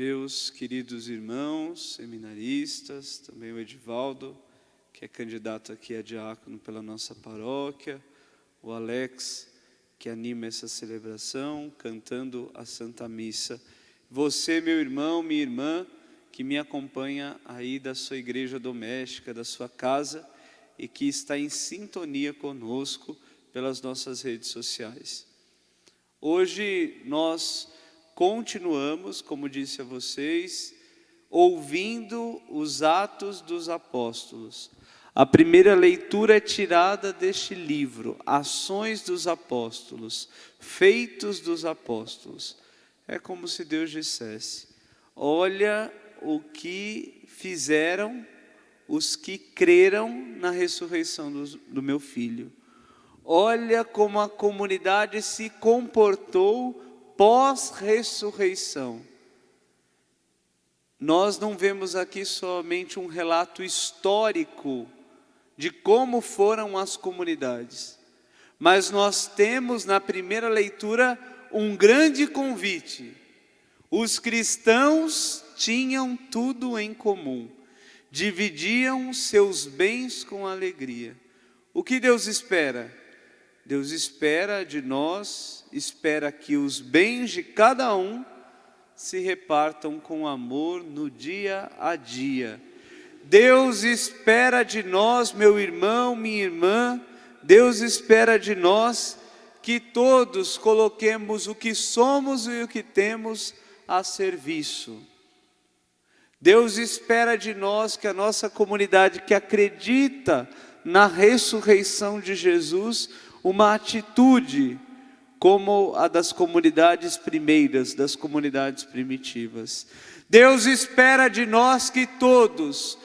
Meus queridos irmãos, seminaristas, também o Edivaldo, que é candidato aqui a diácono pela nossa paróquia, o Alex, que anima essa celebração, cantando a Santa Missa. Você, meu irmão, minha irmã, que me acompanha aí da sua igreja doméstica, da sua casa, e que está em sintonia conosco pelas nossas redes sociais. Hoje nós continuamos, como disse a vocês, ouvindo os Atos dos Apóstolos. A primeira leitura é tirada deste livro, Ações dos Apóstolos, Feitos dos Apóstolos. É como se Deus dissesse: olha o que fizeram os que creram na ressurreição do meu filho. Olha como a comunidade se comportou pós-ressurreição. Nós não vemos aqui somente um relato histórico de como foram as comunidades, mas nós temos na primeira leitura um grande convite. Os cristãos tinham tudo em comum, dividiam seus bens com alegria. O que Deus espera? Deus espera de nós, espera que os bens de cada um se repartam com amor no dia a dia. Deus espera de nós, meu irmão, minha irmã, Deus espera de nós que todos coloquemos o que somos e o que temos a serviço. Deus espera de nós que a nossa comunidade que acredita na ressurreição de Jesus, uma atitude como a das comunidades primeiras, das comunidades primitivas. Deus espera de nós que todos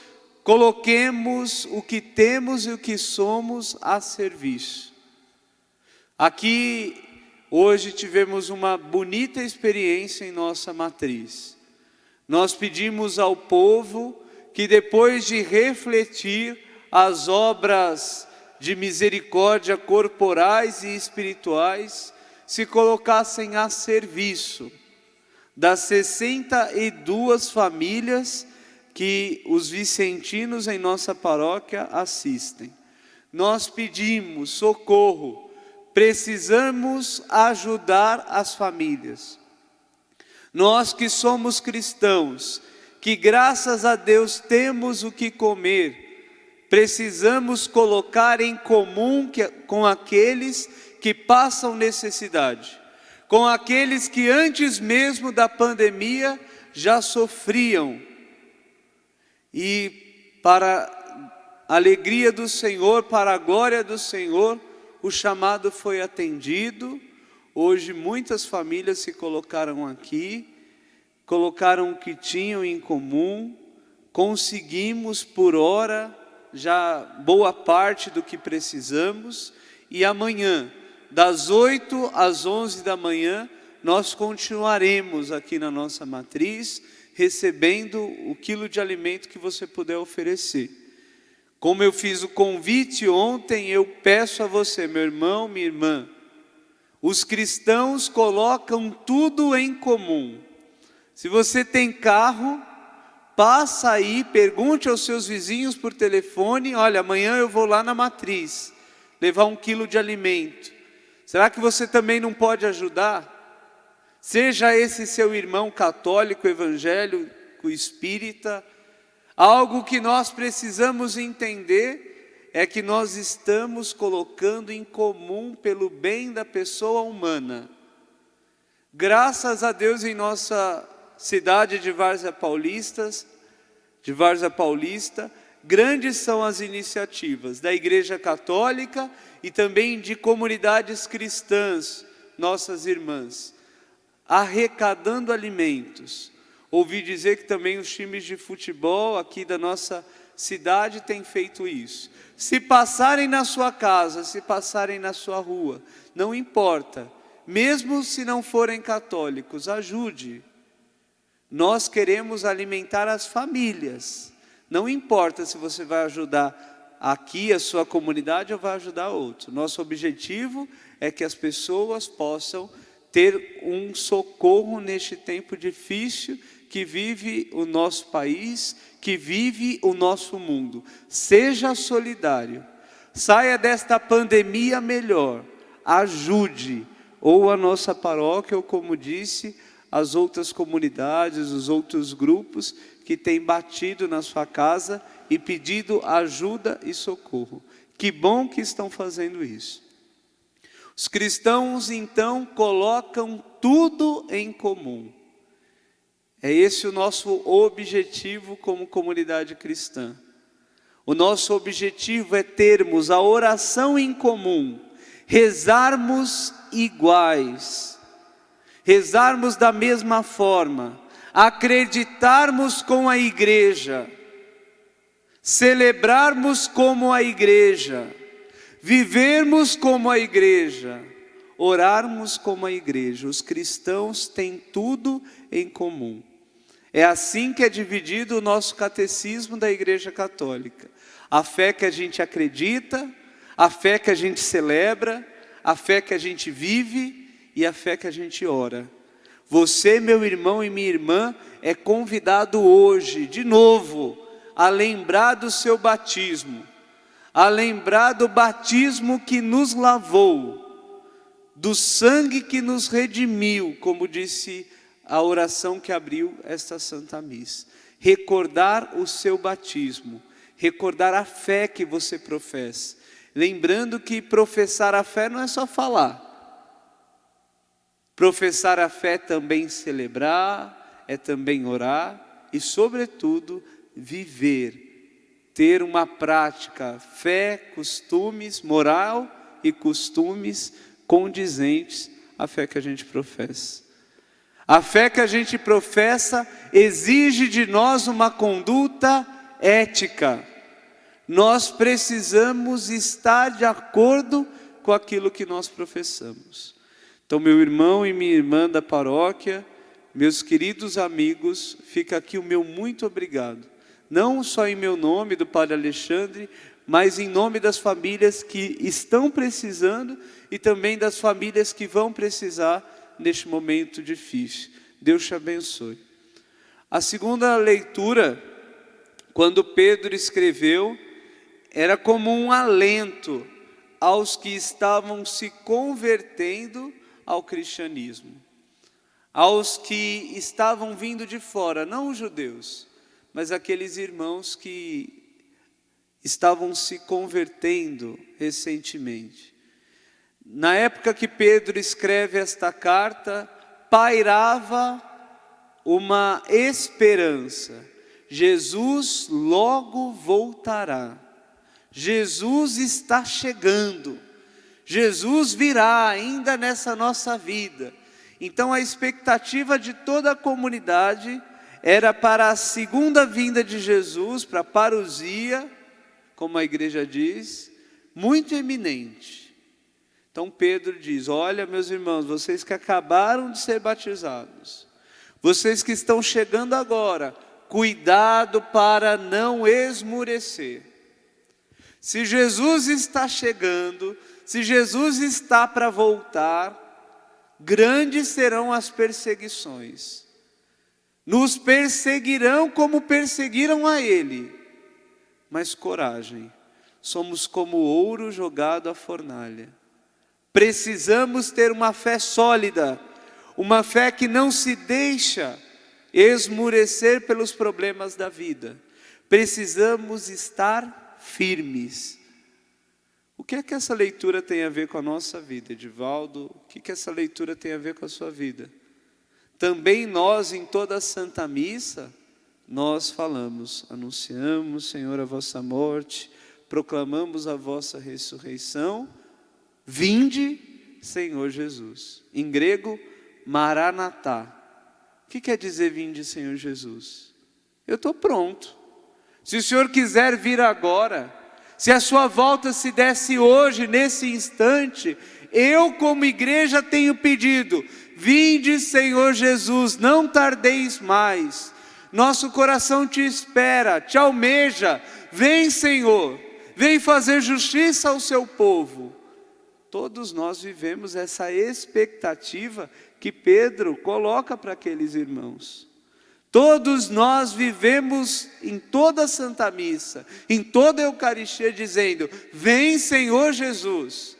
coloquemos o que temos e o que somos a serviço. Aqui, hoje, tivemos uma bonita experiência em nossa matriz. Nós pedimos ao povo que, depois de refletir as obras de misericórdia corporais e espirituais, se colocassem a serviço das 62 famílias que os vicentinos em nossa paróquia assistem. Nós pedimos socorro, precisamos ajudar as famílias. Nós que somos cristãos, que graças a Deus temos o que comer, precisamos colocar em comum com aqueles que passam necessidade, com aqueles que antes mesmo da pandemia já sofriam. E para a alegria do Senhor, para a glória do Senhor, o chamado foi atendido. Hoje muitas famílias se colocaram aqui, colocaram o que tinham em comum, conseguimos por hora já boa parte do que precisamos, e amanhã, das 8 às 11 da manhã, nós continuaremos aqui na nossa matriz, recebendo o quilo de alimento que você puder oferecer. Como eu fiz o convite ontem, eu peço a você, meu irmão, minha irmã, os cristãos colocam tudo em comum. Se você tem carro, passa aí, pergunte aos seus vizinhos por telefone: olha, amanhã eu vou lá na matriz, levar 1 quilo de alimento. Será que você também não pode ajudar? Seja esse seu irmão católico, evangélico, espírita. Algo que nós precisamos entender é que nós estamos colocando em comum pelo bem da pessoa humana. Graças a Deus, em nossa cidade de Várzea Paulista, grandes são as iniciativas da Igreja Católica e também de comunidades cristãs, nossas irmãs, arrecadando alimentos. Ouvi dizer que também os times de futebol aqui da nossa cidade têm feito isso. Se passarem na sua casa, se passarem na sua rua, não importa, mesmo se não forem católicos, ajude. Nós queremos alimentar as famílias. Não importa se você vai ajudar aqui a sua comunidade ou vai ajudar outro. Nosso objetivo é que as pessoas possam ter um socorro neste tempo difícil que vive o nosso país, que vive o nosso mundo. Seja solidário. Saia desta pandemia melhor. Ajude ou a nossa paróquia, ou como disse, as outras comunidades, os outros grupos que têm batido na sua casa e pedido ajuda e socorro. Que bom que estão fazendo isso. Os cristãos, então, colocam tudo em comum. É esse o nosso objetivo como comunidade cristã. O nosso objetivo é termos a oração em comum, rezarmos iguais, rezarmos da mesma forma, acreditarmos com a igreja, celebrarmos como a igreja, vivermos como a igreja, orarmos como a igreja. Os cristãos têm tudo em comum. É assim que é dividido o nosso catecismo da Igreja Católica. A fé que a gente acredita, a fé que a gente celebra, a fé que a gente vive e a fé que a gente ora. Você, meu irmão e minha irmã, é convidado hoje, de novo, a lembrar do seu batismo, a lembrar do batismo que nos lavou, do sangue que nos redimiu, como disse a oração que abriu esta Santa Missa. Recordar o seu batismo, recordar a fé que você professa. Lembrando que professar a fé não é só falar. Professar a fé é também celebrar, é também orar e, sobretudo, viver. Ter uma prática, fé, costumes, moral e costumes condizentes à fé que a gente professa. A fé que a gente professa exige de nós uma conduta ética. Nós precisamos estar de acordo com aquilo que nós professamos. Então, meu irmão e minha irmã da paróquia, meus queridos amigos, fica aqui o meu muito obrigado. Não só em meu nome, do Padre Alexandre, mas em nome das famílias que estão precisando e também das famílias que vão precisar neste momento difícil. Deus te abençoe. A segunda leitura, quando Pedro escreveu, era como um alento aos que estavam se convertendo ao cristianismo, aos que estavam vindo de fora, não os judeus, mas aqueles irmãos que estavam se convertendo recentemente. Na época que Pedro escreve esta carta, pairava uma esperança. Jesus logo voltará. Jesus está chegando. Jesus virá ainda nessa nossa vida. Então a expectativa de toda a comunidade era para a segunda vinda de Jesus, para a parousia, como a igreja diz, muito eminente. Então Pedro diz: olha, meus irmãos, vocês que acabaram de ser batizados, vocês que estão chegando agora, cuidado para não esmurecer. Se Jesus está chegando, se Jesus está para voltar, grandes serão as perseguições. Nos perseguirão como perseguiram a Ele. Mas coragem, somos como ouro jogado à fornalha. Precisamos ter uma fé sólida, uma fé que não se deixa esmurecer pelos problemas da vida. Precisamos estar firmes. O que é que essa leitura tem a ver com a nossa vida, Edivaldo? O que essa leitura tem a ver com a sua vida? Também nós, em toda a Santa Missa, nós falamos, anunciamos, Senhor, a vossa morte, proclamamos a vossa ressurreição. Vinde, Senhor Jesus. Em grego, Maranatá. O que quer dizer vinde, Senhor Jesus? Eu estou pronto. Se o Senhor quiser vir agora, se a sua volta se desse hoje, nesse instante, eu como igreja tenho pedido: vinde, Senhor Jesus, não tardeis mais. Nosso coração te espera, te almeja. Vem, Senhor, vem fazer justiça ao seu povo. Todos nós vivemos essa expectativa que Pedro coloca para aqueles irmãos. Todos nós vivemos em toda a Santa Missa, em toda a Eucaristia, dizendo: vem Senhor Jesus.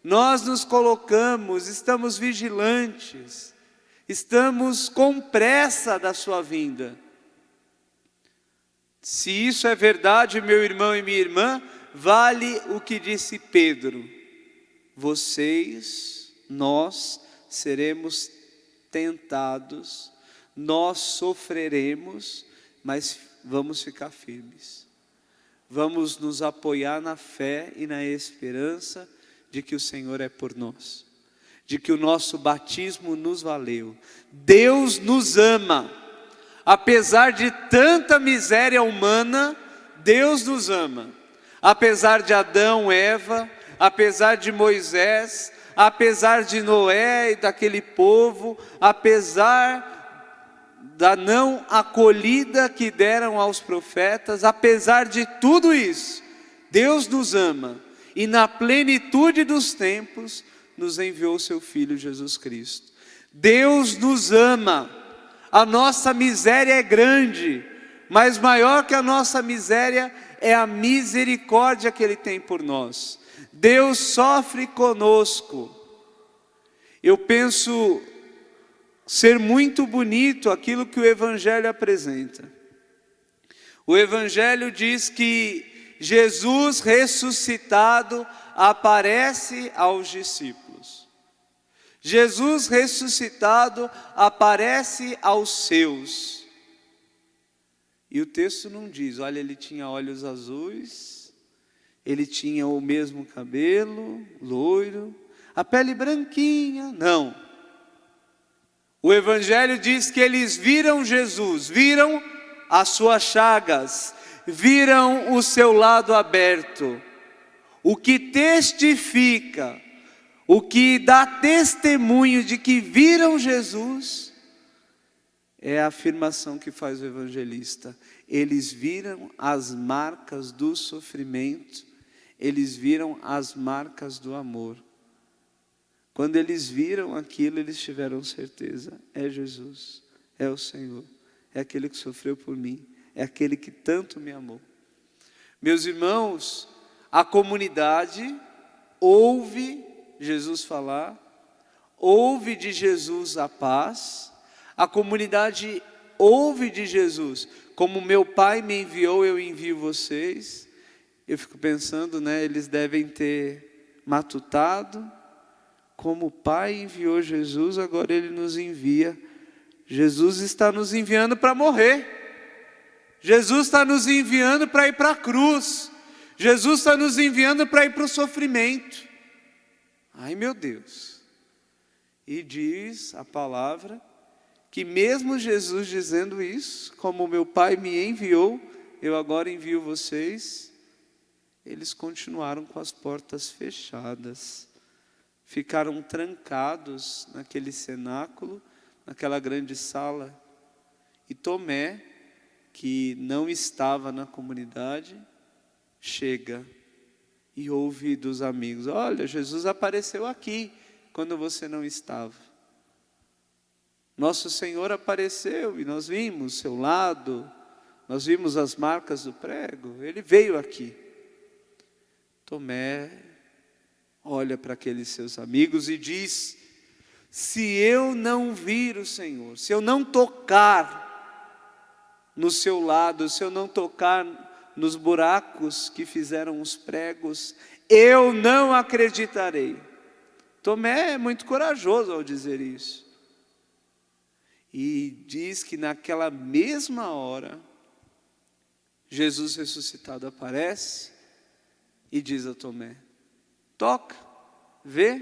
Nós nos colocamos, estamos vigilantes, estamos com pressa da sua vinda. Se isso é verdade, meu irmão e minha irmã, vale o que disse Pedro: vocês, nós seremos tentados, nós sofreremos, mas vamos ficar firmes. Vamos nos apoiar na fé e na esperança de que o Senhor é por nós, de que o nosso batismo nos valeu. Deus nos ama, apesar de tanta miséria humana, Deus nos ama. Apesar de Adão, Eva, apesar de Moisés, apesar de Noé e daquele povo, apesar da não acolhida que deram aos profetas, apesar de tudo isso, Deus nos ama e na plenitude dos tempos nos enviou seu Filho Jesus Cristo. Deus nos ama, a nossa miséria é grande, mas maior que a nossa miséria é a misericórdia que Ele tem por nós. Deus sofre conosco. Eu penso ser muito bonito aquilo que o Evangelho apresenta. O Evangelho diz que Jesus ressuscitado aparece aos discípulos. Jesus ressuscitado aparece aos seus. E o texto não diz: olha, ele tinha olhos azuis, ele tinha o mesmo cabelo, loiro, a pele branquinha. Não. O Evangelho diz que eles viram Jesus, viram as suas chagas, viram o seu lado aberto. O que testifica, o que dá testemunho de que viram Jesus, é a afirmação que faz o evangelista: eles viram as marcas do sofrimento, eles viram as marcas do amor. Quando eles viram aquilo, eles tiveram certeza: é Jesus, é o Senhor, é aquele que sofreu por mim, é aquele que tanto me amou. Meus irmãos, a comunidade ouve Jesus falar, ouve de Jesus a paz. A comunidade ouve de Jesus: como meu Pai me enviou, eu envio vocês. Eu fico pensando, eles devem ter matutado. Como o Pai enviou Jesus, agora Ele nos envia. Jesus está nos enviando para morrer. Jesus está nos enviando para ir para a cruz. Jesus está nos enviando para ir para o sofrimento. Ai, meu Deus. E diz a palavra que mesmo Jesus dizendo isso: como meu Pai me enviou, eu agora envio vocês, eles continuaram com as portas fechadas. Ficaram trancados naquele cenáculo, naquela grande sala. E Tomé, que não estava na comunidade, chega e ouve dos amigos: olha, Jesus apareceu aqui quando você não estava. Nosso Senhor apareceu e nós vimos seu lado, nós vimos as marcas do prego, Ele veio aqui. Tomé olha para aqueles seus amigos e diz: se eu não vir o Senhor, se eu não tocar no seu lado, se eu não tocar nos buracos que fizeram os pregos, eu não acreditarei. Tomé é muito corajoso ao dizer isso. E diz que naquela mesma hora, Jesus ressuscitado aparece e diz a Tomé: toca, vê,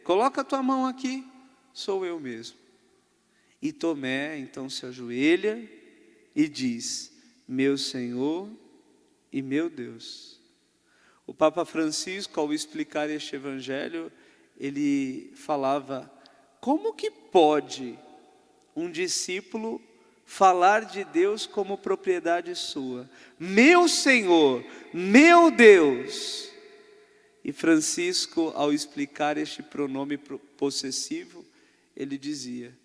coloca a tua mão aqui, sou eu mesmo. E Tomé então se ajoelha e diz: meu Senhor e meu Deus. O Papa Francisco, ao explicar este evangelho, ele falava: como que pode um discípulo falar de Deus como propriedade sua? Meu Senhor, meu Deus. E Francisco, ao explicar este pronome possessivo, ele dizia: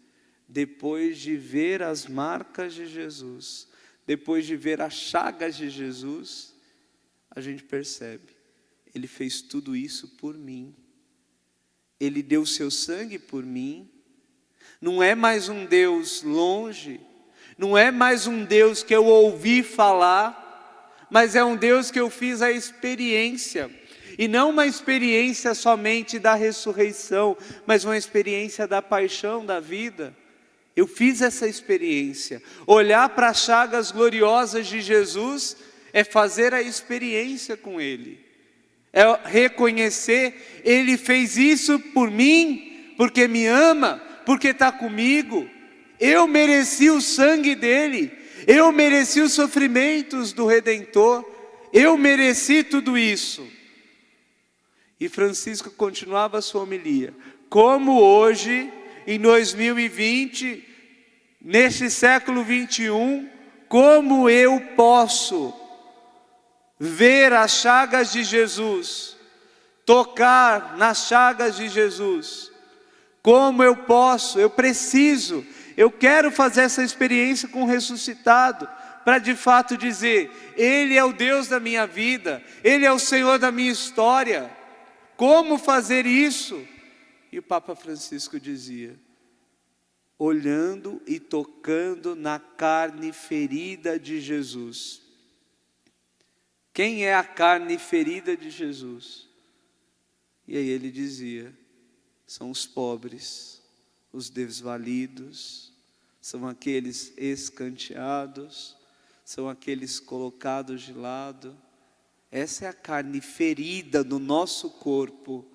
depois de ver as marcas de Jesus, depois de ver as chagas de Jesus, a gente percebe, Ele fez tudo isso por mim. Ele deu o seu sangue por mim. Não é mais um Deus longe, não é mais um Deus que eu ouvi falar, mas é um Deus que eu fiz a experiência. E não uma experiência somente da ressurreição, mas uma experiência da paixão da vida. Eu fiz essa experiência. Olhar para as chagas gloriosas de Jesus é fazer a experiência com Ele. É reconhecer, Ele fez isso por mim, porque me ama, porque está comigo. Eu mereci o sangue dEle, eu mereci os sofrimentos do Redentor, eu mereci tudo isso. E Francisco continuava a sua homilia. Como hoje, em 2020, neste século 21, como eu posso ver as chagas de Jesus, tocar nas chagas de Jesus? Como eu posso, eu preciso, eu quero fazer essa experiência com o ressuscitado, para de fato dizer, Ele é o Deus da minha vida, Ele é o Senhor da minha história. Como fazer isso? E o Papa Francisco dizia, olhando e tocando na carne ferida de Jesus. Quem é a carne ferida de Jesus? E aí ele dizia, são os pobres, os desvalidos, são aqueles escanteados, são aqueles colocados de lado. Essa é a carne ferida do nosso corpo.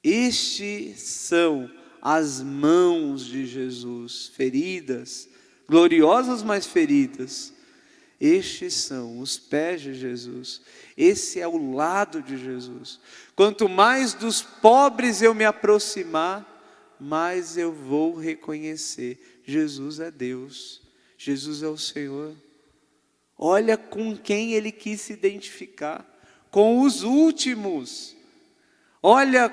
Estes são as mãos de Jesus, feridas, gloriosas, mas feridas. Estes são os pés de Jesus. Esse é o lado de Jesus. Quanto mais dos pobres eu me aproximar, mais eu vou reconhecer, Jesus é Deus, Jesus é o Senhor. Olha com quem Ele quis se identificar, com os últimos. Olha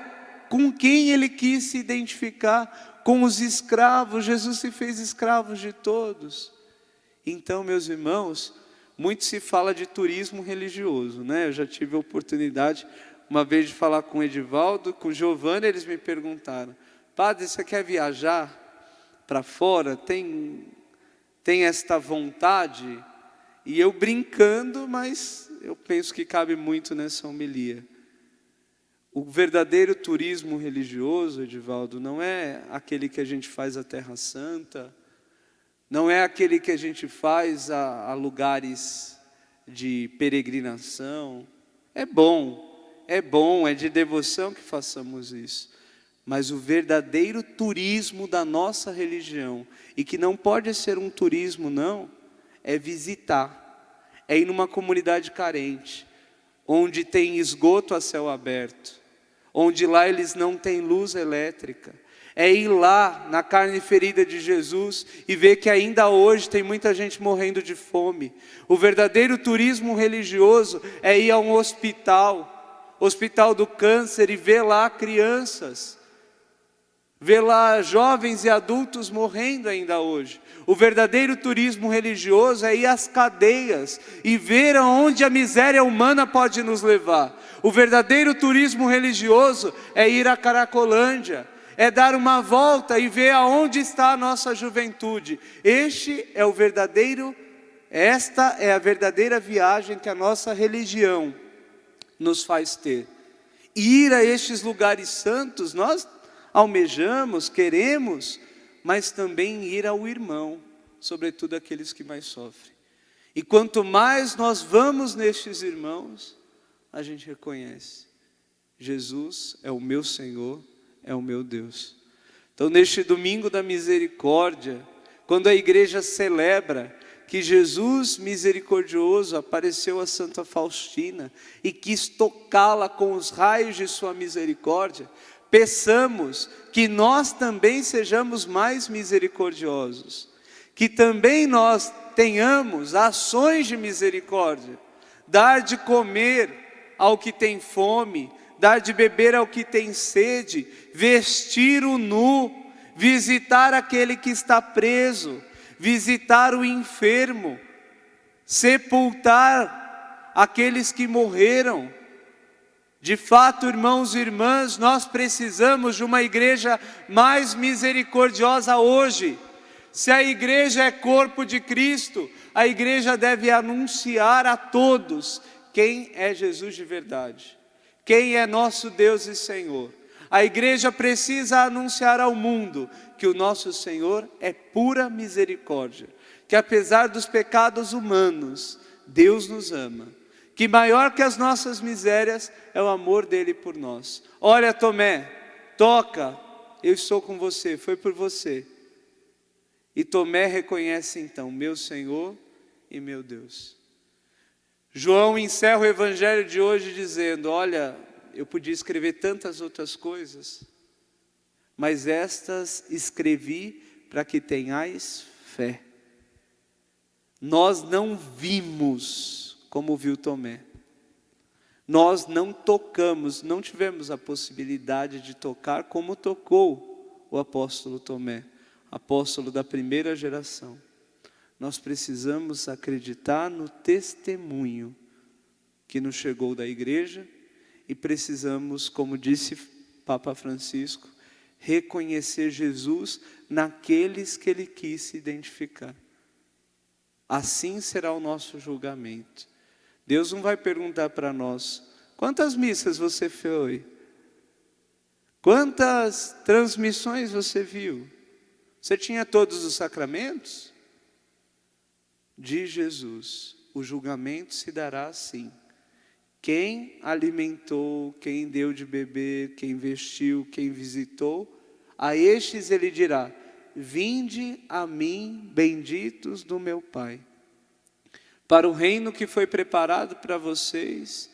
com quem Ele quis se identificar, com os escravos. Jesus se fez escravo de todos. Então, meus irmãos, muito se fala de turismo religioso, né? Eu já tive a oportunidade uma vez de falar com o Edivaldo, com o Giovanni, eles me perguntaram, padre, você quer viajar para fora? Tem esta vontade? E eu brincando, mas eu penso que cabe muito nessa homilia. O verdadeiro turismo religioso, Edivaldo, não é aquele que a gente faz à Terra Santa, não é aquele que a gente faz a lugares de peregrinação. É bom, é de devoção que façamos isso. Mas o verdadeiro turismo da nossa religião, e que não pode ser um turismo não, é visitar, é ir numa comunidade carente, onde tem esgoto a céu aberto, onde lá eles não têm luz elétrica, é ir lá na carne ferida de Jesus e ver que ainda hoje tem muita gente morrendo de fome. O verdadeiro turismo religioso é ir a um hospital do câncer, e ver lá crianças, ver lá jovens e adultos morrendo ainda hoje. O verdadeiro turismo religioso é ir às cadeias e ver aonde a miséria humana pode nos levar. O verdadeiro turismo religioso é ir à Caracolândia, é dar uma volta e ver aonde está a nossa juventude. Esta é a verdadeira viagem que a nossa religião nos faz ter. Ir a estes lugares santos, nós almejamos, queremos, mas também ir ao irmão, sobretudo aqueles que mais sofrem. E quanto mais nós vamos nestes irmãos, a gente reconhece, Jesus é o meu Senhor, é o meu Deus. Então, neste domingo da misericórdia, quando a igreja celebra que Jesus misericordioso apareceu a Santa Faustina e quis tocá-la com os raios de sua misericórdia, peçamos que nós também sejamos mais misericordiosos, que também nós tenhamos ações de misericórdia, dar de comer ao que tem fome, dar de beber ao que tem sede, vestir o nu, visitar aquele que está preso, visitar o enfermo, sepultar aqueles que morreram. De fato, irmãos e irmãs, nós precisamos de uma igreja mais misericordiosa hoje. Se a igreja é corpo de Cristo, a igreja deve anunciar a todos quem é Jesus de verdade, quem é nosso Deus e Senhor. A igreja precisa anunciar ao mundo que o nosso Senhor é pura misericórdia, que apesar dos pecados humanos, Deus nos ama, que maior que as nossas misérias é o amor dele por nós. Olha, Tomé, toca, eu estou com você, foi por você. E Tomé reconhece então, meu Senhor e meu Deus. João encerra o evangelho de hoje dizendo, olha, eu podia escrever tantas outras coisas, mas estas escrevi para que tenhais fé. Nós não vimos como viu Tomé. Nós não tocamos, não tivemos a possibilidade de tocar como tocou o apóstolo Tomé, apóstolo da primeira geração. Nós precisamos acreditar no testemunho que nos chegou da igreja e precisamos, como disse Papa Francisco, reconhecer Jesus naqueles que ele quis se identificar. Assim será o nosso julgamento. Deus não vai perguntar para nós, quantas missas você foi? Quantas transmissões você viu? Você tinha todos os sacramentos? De Jesus, o julgamento se dará assim. Quem alimentou, quem deu de beber, quem vestiu, quem visitou, a estes ele dirá, vinde a mim, benditos do meu Pai, para o reino que foi preparado para vocês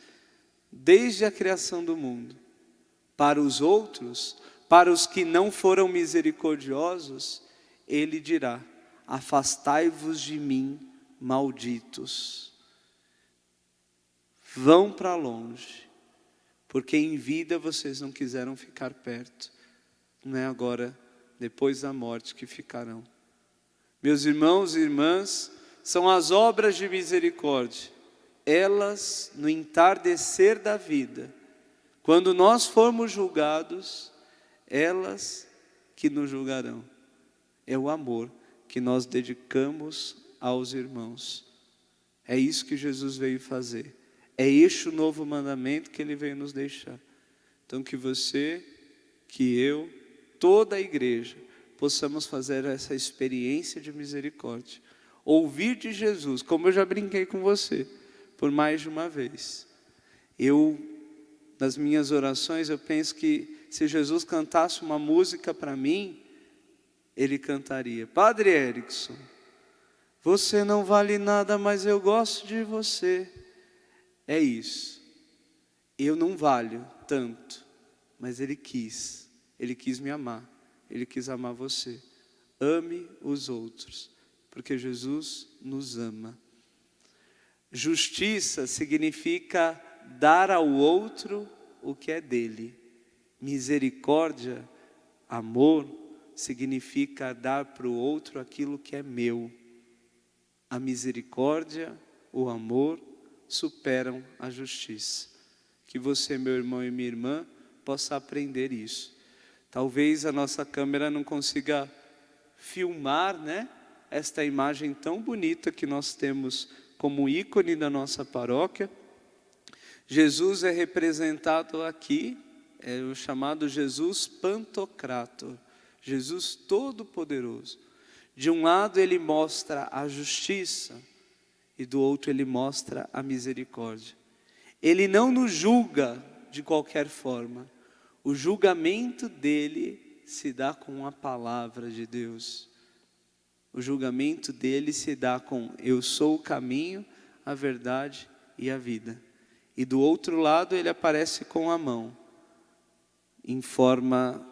desde a criação do mundo. Para os outros, para os que não foram misericordiosos, ele dirá, afastai-vos de mim, malditos. Vão para longe, porque em vida vocês não quiseram ficar perto. Não é agora, depois da morte, que ficarão. Meus irmãos e irmãs, são as obras de misericórdia. Elas, no entardecer da vida, quando nós formos julgados, elas que nos julgarão. É o amor que nós dedicamos aos irmãos. É isso que Jesus veio fazer. É este o novo mandamento que ele veio nos deixar. Então que você, que eu, toda a igreja, possamos fazer essa experiência de misericórdia. Ouvir de Jesus, como eu já brinquei com você, por mais de uma vez. Nas minhas orações, eu penso que se Jesus cantasse uma música para mim, ele cantaria, Padre Erickson, você não vale nada, mas eu gosto de você. É isso. Eu não valho tanto, mas ele quis me amar, ele quis amar você. Ame os outros, porque Jesus nos ama. Justiça significa dar ao outro o que é dele. Misericórdia, amor, significa dar para o outro aquilo que é meu. A misericórdia, o amor, superam a justiça. Que você, meu irmão e minha irmã, possa aprender isso. Talvez a nossa câmera não consiga filmar, né, esta imagem tão bonita que nós temos como ícone da nossa paróquia. Jesus é representado aqui, é o chamado Jesus Pantocrator, Jesus Todo-Poderoso. De um lado ele mostra a justiça e do outro ele mostra a misericórdia. Ele não nos julga de qualquer forma. O julgamento dele se dá com a palavra de Deus. O julgamento dele se dá com eu sou o caminho, a verdade e a vida. E do outro lado ele aparece com a mão, em forma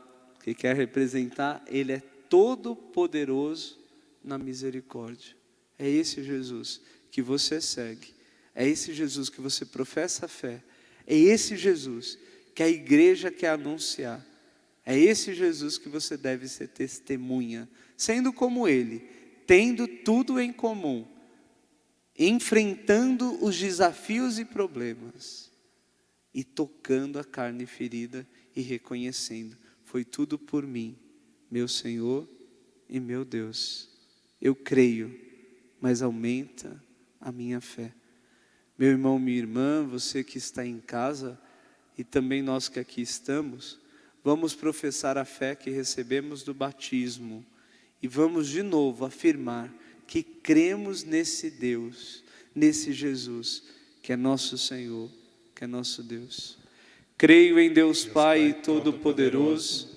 que quer representar, ele é todo poderoso na misericórdia. É esse Jesus que você segue, é esse Jesus que você professa a fé, é esse Jesus que a igreja quer anunciar. É esse Jesus que você deve ser testemunha, sendo como Ele, tendo tudo em comum, enfrentando os desafios e problemas, e tocando a carne ferida e reconhecendo: foi tudo por mim, meu Senhor e meu Deus. Eu creio, mas aumenta a minha fé. Meu irmão, minha irmã, você que está em casa, e também nós que aqui estamos, vamos professar a fé que recebemos do batismo, e vamos de novo afirmar que cremos nesse Deus, nesse Jesus, que é nosso Senhor, que é nosso Deus. Creio em Deus Pai Todo-Poderoso,